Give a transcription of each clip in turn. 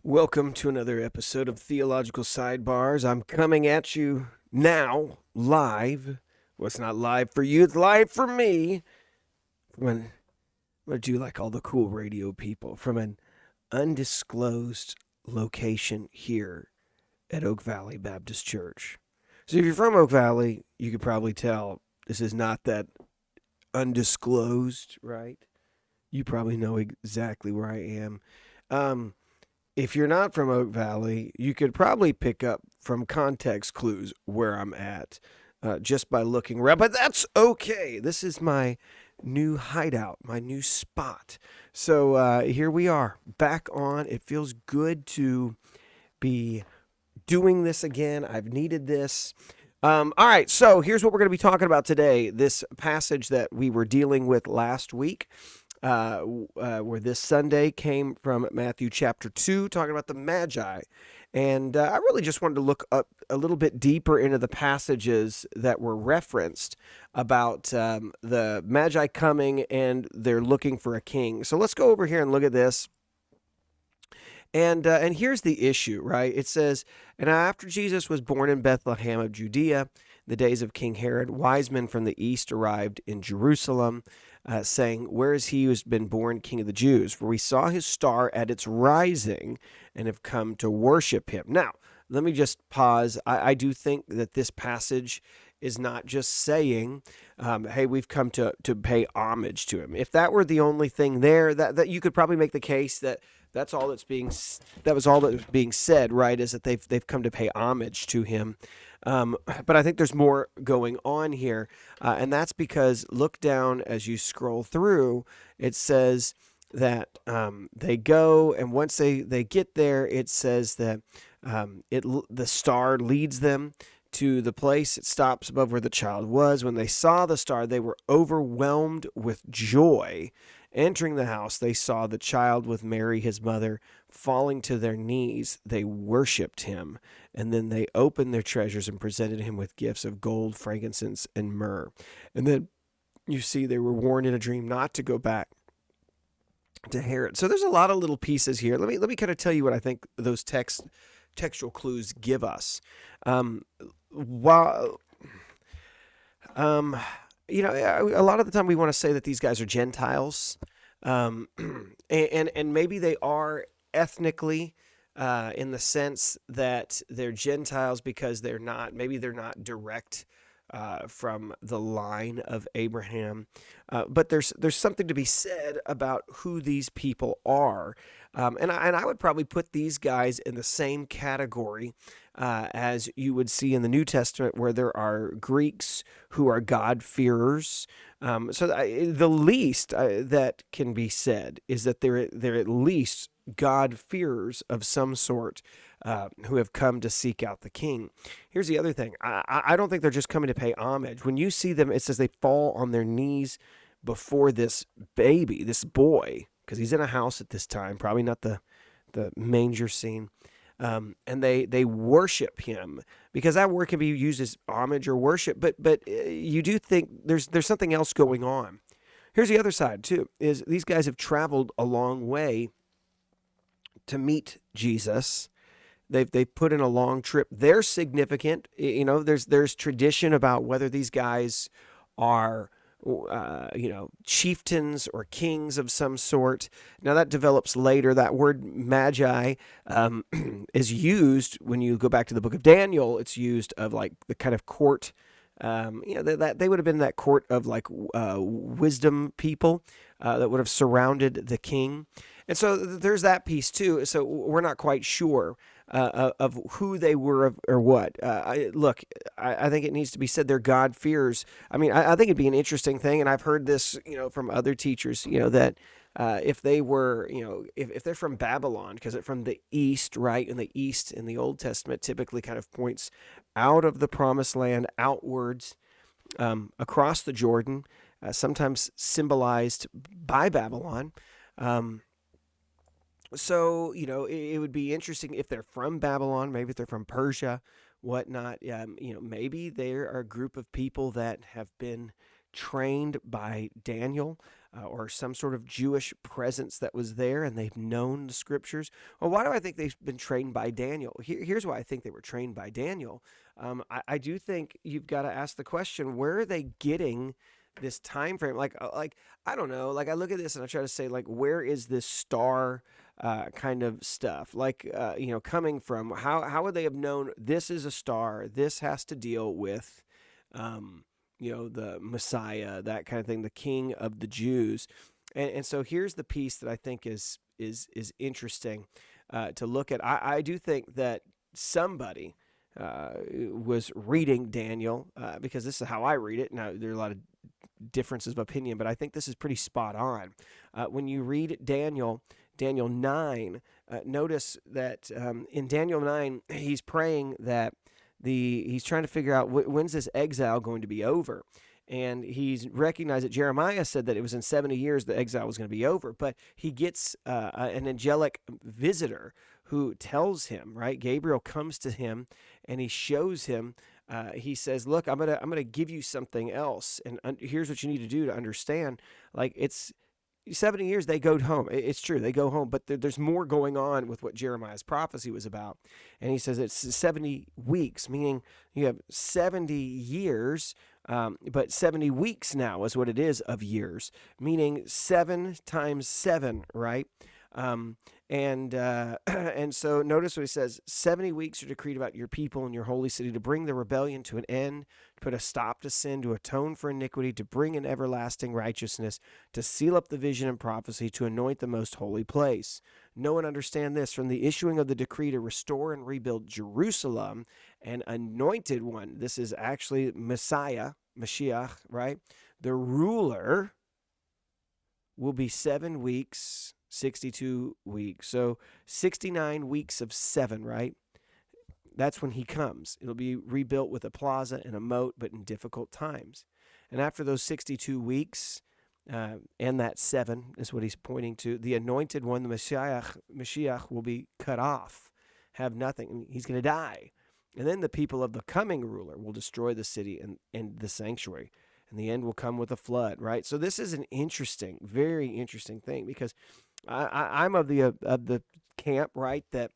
Welcome to another episode of Theological Sidebars. I'm coming at you now, live. Well, it's not live for you, it's live for me. I'm going to do like all the cool radio people from an undisclosed location here at Oak Valley Baptist Church. So if you're from Oak Valley, you could probably tell this is not that undisclosed, right? You probably know exactly where I am. If you're not from Oak Valley, you could probably pick up from context clues where I'm at just by looking around. But that's okay. This is my new hideout, my new spot. So here we are, back on. It feels good to be doing this again. I've needed this. All right, so here's what we're going to be talking about today. This passage that we were dealing with last week. Where this Sunday came from Matthew chapter 2, talking about the Magi. And I really just wanted to look up a little bit deeper into the passages that were referenced about the Magi coming and they're looking for a king. So let's go over here and look at this. And here's the issue, right? It says, "And after Jesus was born in Bethlehem of Judea, the days of King Herod, wise men from the east arrived in Jerusalem, saying, 'Where is he who has been born King of the Jews? For we saw his star at its rising and have come to worship him.'" Now, let me just pause. I do think that this passage is not just saying, hey, we've come to pay homage to him. If that were the only thing there, that you could probably make the case that that was all that was being said, right? Is that they've come to pay homage to him. But I think there's more going on here, and that's because look down as you scroll through. It says that they go, and once they get there, it says that the star leads them to the place. It stops above where the child was. When they saw the star, they were overwhelmed with joy. Entering the house, they saw the child with Mary, his mother. Falling to their knees, they worshipped him. And then they opened their treasures and presented him with gifts of gold, frankincense, and myrrh. And then you see they were warned in a dream not to go back to Herod. So there's a lot of little pieces here. Let me kind of tell you what I think those textual clues give us. While a lot of the time we want to say that these guys are Gentiles, and maybe they are ethnically, in the sense that they're Gentiles because they're not direct from the line of Abraham. But there's something to be said about who these people are. And I would probably put these guys in the same category as you would see in the New Testament, where there are Greeks who are God-fearers. The least that can be said is that they're at least God-fearers of some sort, who have come to seek out the king. Here's the other thing. I don't think they're just coming to pay homage. When you see them, it says they fall on their knees before this baby, this boy, because he's in a house at this time, probably not the manger scene. And they worship him, because that word can be used as homage or worship, but you do think there's something else going on. Here's the other side too, is these guys have traveled a long way to meet Jesus. They've put in a long trip. They're significant. There's tradition about whether these guys are chieftains or kings of some sort. Now that develops later. That word Magi is used when you go back to the book of Daniel. It's used of like the kind of court. That they would have been that court of like wisdom people that would have surrounded the king. And so there's that piece too. So we're not quite sure of who they were or what. I think it needs to be said they're God-fearers. I mean, I think it'd be an interesting thing, and I've heard this, from other teachers, that if they were, if they're from Babylon, because it's from the east, right? And the east in the Old Testament typically kind of points out of the promised land outwards, across the Jordan, sometimes symbolized by Babylon. So, it would be interesting if they're from Babylon, maybe if they're from Persia, whatnot. Maybe they're a group of people that have been trained by Daniel or some sort of Jewish presence that was there, and they've known the scriptures. Well, why do I think they've been trained by Daniel? Here's why I think they were trained by Daniel. I do think you've got to ask the question: where are they getting this time frame? Like I don't know. Like I look at this and I try to say, like, where is this star kind of stuff? Like coming from? How would they have known this is a star? This has to deal with the Messiah, that kind of thing, the King of the Jews. And so here's the piece that I think is interesting to look at. I do think that somebody was reading Daniel, because this is how I read it. Now, there are a lot of differences of opinion, but I think this is pretty spot on. When you read Daniel 9, notice that in Daniel 9, he's praying that he's trying to figure out when's this exile going to be over. And he's recognized that Jeremiah said that it was in 70 years the exile was going to be over. But he gets an angelic visitor who tells him, right? Gabriel comes to him and he shows him. He says, "Look, I'm gonna give you something else, and here's what you need to do to understand. Like, it's 70 years, they go home. It's true, they go home, but there's more going on with what Jeremiah's prophecy was about." And he says it's 70 weeks, meaning you have 70 years, but 70 weeks now is what it is of years, meaning 7 times 7, right? And so notice what he says: 70 weeks are decreed about your people and your holy city, to bring the rebellion to an end, to put a stop to sin, to atone for iniquity, to bring in everlasting righteousness, to seal up the vision and prophecy, to anoint the most holy place. Know and understand this: from the issuing of the decree to restore and rebuild Jerusalem, an anointed one, this is actually Messiah, Mashiach, right? The ruler will be 7 weeks, 62 weeks. So 69 weeks of 7, right? That's when he comes. It'll be rebuilt with a plaza and a moat, but in difficult times. And after those 62 weeks, and that 7 is what he's pointing to, the anointed one, the Mashiach, will be cut off, have nothing. He's going to die. And then the people of the coming ruler will destroy the city and the sanctuary. And the end will come with a flood, right? So this is an interesting, very interesting thing, because I'm of the camp, right, that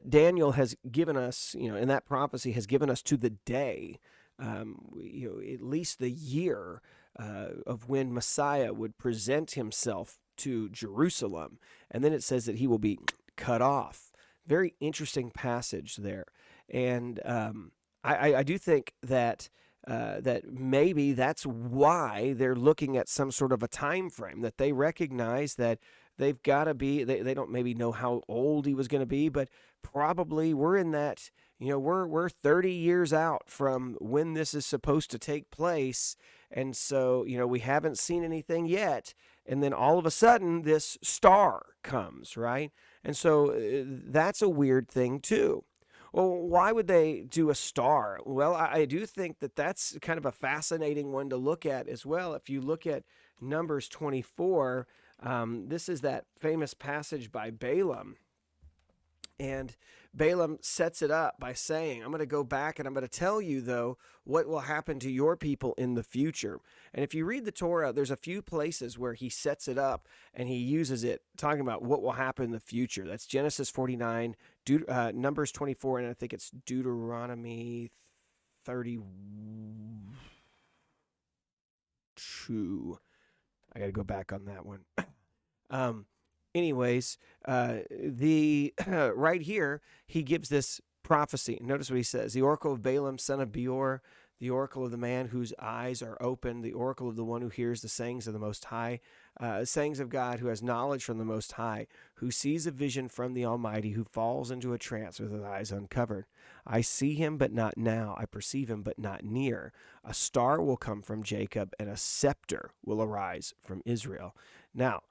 Daniel has given us, in that prophecy, has given us to the day, at least the year of when Messiah would present himself to Jerusalem. And then it says that he will be cut off. Very interesting passage there. And I do think that maybe that's why they're looking at some sort of a time frame, that they recognize that they've got to be, they don't maybe know how old he was going to be, but probably we're in that, we're 30 years out from when this is supposed to take place. And so, we haven't seen anything yet. And then all of a sudden this star comes, right? And so that's a weird thing too. Well, why would they do a star? Well, I do think that that's kind of a fascinating one to look at as well. If you look at Numbers 24, this is that famous passage by Balaam. And Balaam sets it up by saying, I'm going to go back and I'm going to tell you, though, what will happen to your people in the future. And if you read the Torah, there's a few places where he sets it up and he uses it talking about what will happen in the future. That's Genesis 49, Numbers 24, and I think it's Deuteronomy 32. I got to go back on that one. Anyways, right here, he gives this prophecy. Notice what he says: the oracle of Balaam, son of Beor, the oracle of the man whose eyes are open, the oracle of the one who hears the sayings of the Most High, sayings of God, who has knowledge from the Most High, who sees a vision from the Almighty, who falls into a trance with his eyes uncovered. I see him, but not now. I perceive him, but not near. A star will come from Jacob, and a scepter will arise from Israel. Now,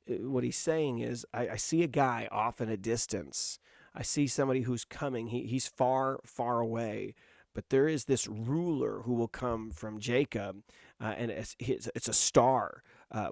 what he's saying is, I see a guy off in a distance. I see somebody who's coming. He's far, far away. But there is this ruler who will come from Jacob, and it's a star.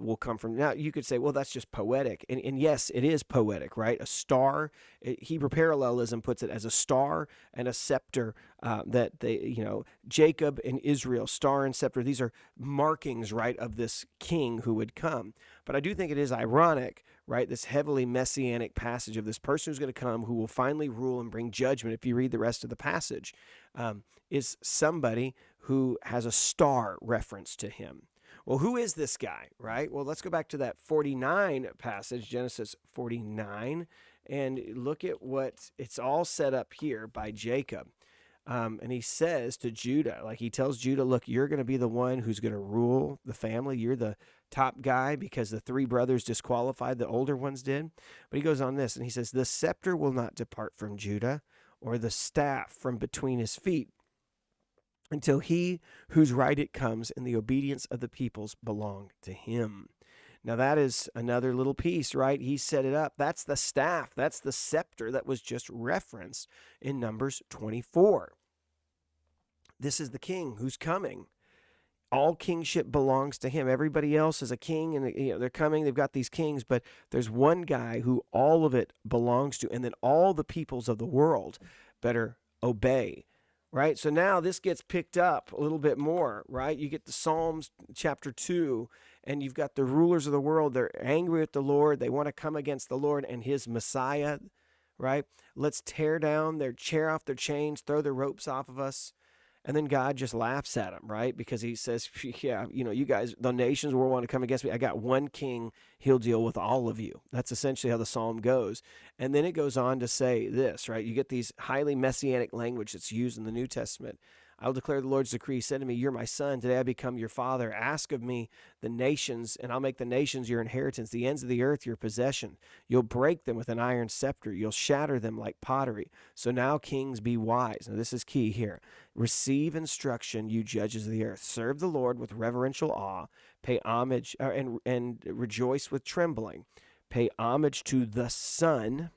will come from. Now, you could say, well, that's just poetic. And yes, it is poetic, right? A star, Hebrew parallelism puts it as a star and a scepter, that Jacob and Israel, star and scepter, these are markings, right, of this king who would come. But I do think it is ironic, right, this heavily messianic passage of this person who's going to come, who will finally rule and bring judgment, if you read the rest of the passage, is somebody who has a star reference to him. Well, who is this guy, right? Well, let's go back to that 49 passage, Genesis 49, and look at what it's all set up here by Jacob. And he says to Judah, like he tells Judah, look, you're going to be the one who's going to rule the family. You're the top guy because the three brothers disqualified, the older ones did. But he goes on this, and he says, the scepter will not depart from Judah, or the staff from between his feet, until he whose right it comes and the obedience of the peoples belong to him. Now that is another little piece, right? He set it up. That's the staff. That's the scepter that was just referenced in Numbers 24. This is the king who's coming. All kingship belongs to him. Everybody else is a king, and they're coming. They've got these kings, but there's one guy who all of it belongs to, and then all the peoples of the world better obey. Right? So now this gets picked up a little bit more, right? You get the Psalms chapter 2, and you've got the rulers of the world. They're angry at the Lord. They want to come against the Lord and his Messiah, right? Let's tear off their chains, throw their ropes off of us. And then God just laughs at them, right? Because he says, yeah, you guys, the nations will want to come against me. I got one king. He'll deal with all of you. That's essentially how the psalm goes. And then it goes on to say this, right? You get these highly messianic language that's used in the New Testament. I'll declare the Lord's decree. He said to me, you're my son. Today I become your father. Ask of me the nations, and I'll make the nations your inheritance, the ends of the earth your possession. You'll break them with an iron scepter. You'll shatter them like pottery. So now, kings, be wise. Now, this is key here. Receive instruction, you judges of the earth. Serve the Lord with reverential awe. Pay homage and rejoice with trembling. Pay homage to the Son.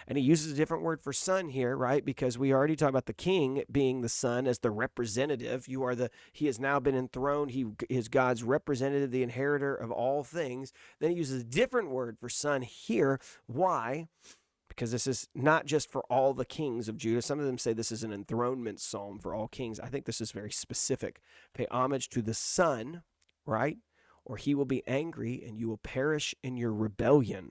And he uses a different word for son here, right? Because we already talked about the king being the son as the representative. He has now been enthroned. He is God's representative, the inheritor of all things. Then he uses a different word for son here. Why? Because this is not just for all the kings of Judah. Some of them say this is an enthronement psalm for all kings. I think this is very specific. Pay homage to the Son, right? Or he will be angry and you will perish in your rebellion.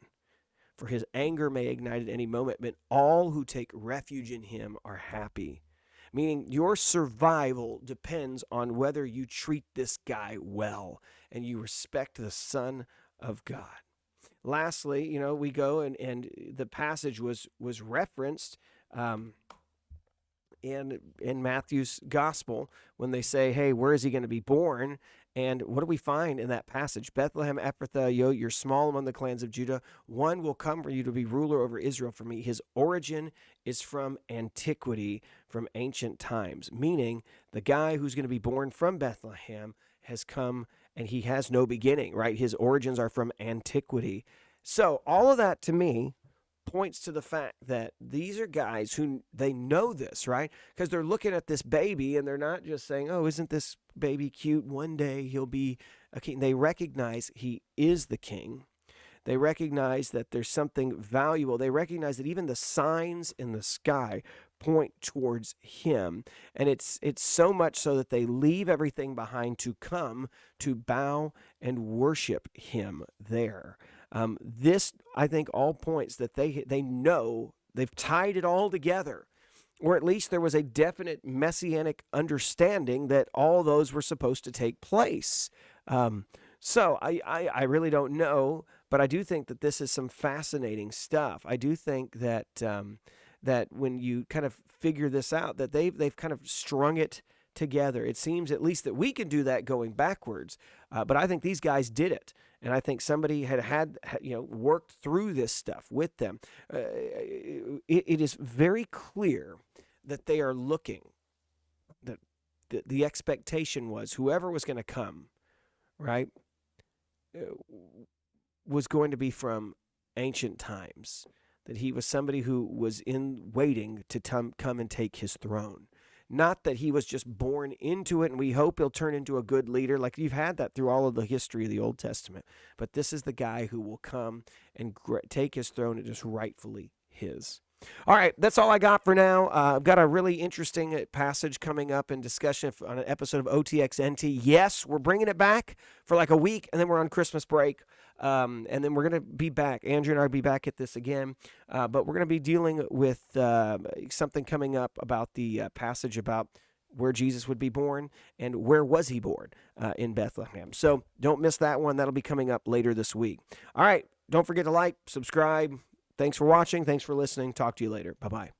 For his anger may ignite at any moment, but all who take refuge in him are happy. Meaning your survival depends on whether you treat this guy well and you respect the Son of God. Lastly, we go and the passage was referenced in Matthew's gospel when they say, hey, where is he going to be born? And what do we find in that passage? Bethlehem Ephrathah, you're small among the clans of Judah. One will come for you to be ruler over Israel for me. His origin is from antiquity, from ancient times, meaning the guy who's going to be born from Bethlehem has come and he has no beginning, right? His origins are from antiquity. So all of that to me points to the fact that these are guys who they know this, right? Because they're looking at this baby and they're not just saying, oh, isn't this baby cute? One day he'll be a king. They recognize he is the king. They recognize that there's something valuable. They recognize that even the signs in the sky point towards him. And it's so much so that they leave everything behind to come to bow and worship him there. This, I think, all points that they know, they've tied it all together, or at least there was a definite messianic understanding that all those were supposed to take place. So I really don't know, but I do think that this is some fascinating stuff. I do think that that when you kind of figure this out, that they've kind of strung it together. It seems at least that we can do that going backwards, but I think these guys did it. And I think somebody had worked through this stuff with them. It is very clear that they are looking, that the expectation was whoever was going to come, right, was going to be from ancient times, that he was somebody who was in waiting to come and take his throne. Not that he was just born into it, and we hope he'll turn into a good leader. Like you've had that through all of the history of the Old Testament. But this is the guy who will come and take his throne and just rightfully his. All right, that's all I got for now. I've got a really interesting passage coming up in discussion on an episode of OTXNT. Yes, we're bringing it back for like a week, and then we're on Christmas break. And then we're going to be back. Andrew and I will be back at this again. But we're going to be dealing with something coming up about the passage about where Jesus would be born and where was he born in Bethlehem. So don't miss that one. That'll be coming up later this week. All right, don't forget to like, subscribe. Thanks for watching. Thanks for listening. Talk to you later. Bye-bye.